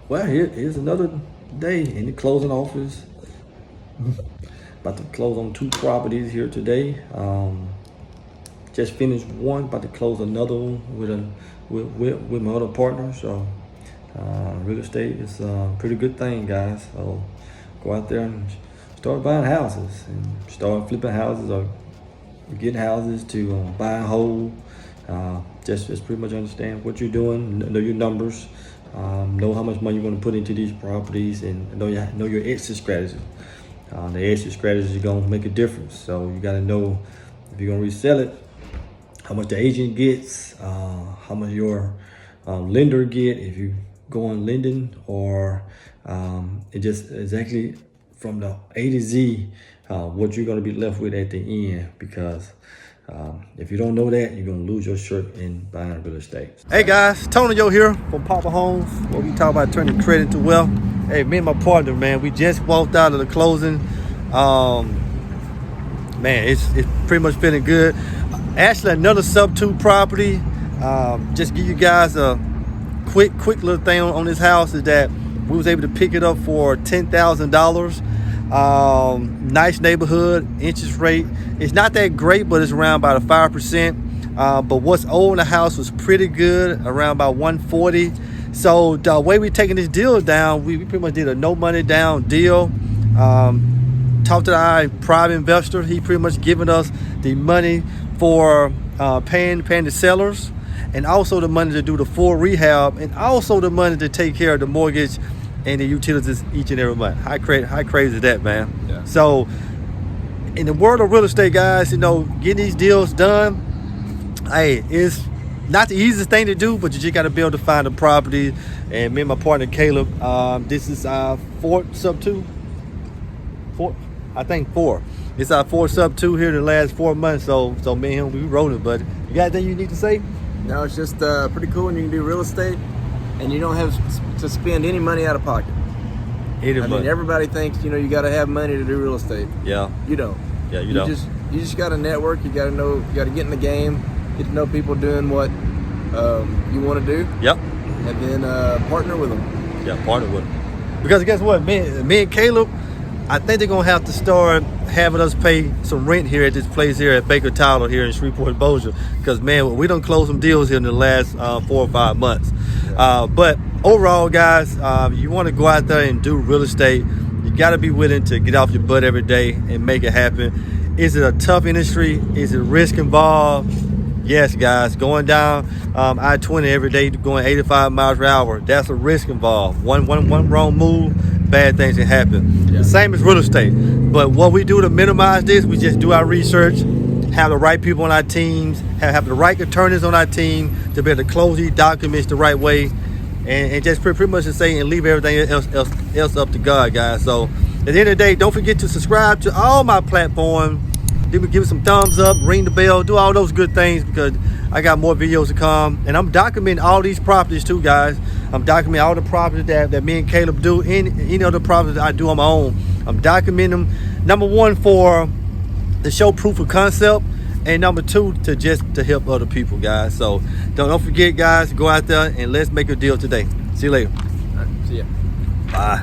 Well, here's another day in the closing office. About to close on 2 properties here today. Just finished one, about to close another one with my other partner. So real estate is a pretty good thing, guys. So go out there and start buying houses and start flipping houses or getting houses to buy and hold. Just pretty much understand what you're doing, know your numbers, know how much money you're going to put into these properties, and know your exit strategy. The exit strategy is going to make a difference. So you got to know if you're going to resell it, how much the agent gets, how much your lender get if you go on lending, or it just exactly from the A to Z what you're going to be left with at the end, because if you don't know that, you're going to lose your shirt in buying real estate. Hey guys, Tony here from Papa Homes, where we talk about turning credit into wealth. Hey, me and my partner, man, we just walked out of the closing. Man, it's pretty much feeling good. Actually, another sub 2 property. Just give you guys a quick little thing on this house is that we was able to pick it up for $10,000. Nice neighborhood, interest rate. It's not that great, but it's around about a 5%. But what's owed in the house was pretty good, around about 140. So the way we taking this deal down, we pretty much did a no money down deal. Talked to our private investor. He pretty much giving us the money for paying the sellers, and also the money to do the full rehab, and also the money to take care of the mortgage and the utilities each and every month. How crazy is that, man? Yeah. So in the world of real estate, guys, getting these deals done, hey, it's not the easiest thing to do, but you just got to be able to find a property. And me and my partner Caleb, this is our 4th sub 2. 4. It's our 4th sub 2 here in the last 4 months. So me and him, we rolling, buddy. You got anything you need to say? No, it's just pretty cool when you can do real estate and you don't have to spend any money out of pocket. I mean, everybody thinks, you got to have money to do real estate. Yeah. You don't. Yeah, you don't. You just got to network. You got to know, you got to get in the game, get to know people doing what you want to do. Yep. And then partner with them. Yeah, partner with them. Because guess what? Me and Caleb, I think they're going to have to start having us pay some rent here at this place here at Baker Tyler here in Shreveport, Bossier. Because, man, we done closed some deals here in the last 4 or 5 months. Yeah. But overall, guys, you want to go out there and do real estate, you got to be willing to get off your butt every day and make it happen. Is it a tough industry? Is it risk involved? Yes, guys. Going down I-20 every day, going 85 miles per hour, that's a risk involved. One wrong move, bad things can happen. Yeah. The same as real estate. But what we do to minimize this, we just do our research, have the right people on our teams, have the right attorneys on our team to be able to close these documents the right way, and just pretty much to say and leave everything else up to God, guys. So at the end of the day, don't forget to subscribe to all my platforms. Give me some thumbs up, ring the bell, do all those good things, because I got more videos to come. And I'm documenting all these properties too, guys. I'm documenting all the properties that me and Caleb do, and any other properties that I do on my own. I'm documenting them, number 1, for to show proof of concept, and number 2, to help other people, guys. So don't forget, guys, go out there and let's make a deal today. See you later. All right, see ya. Bye.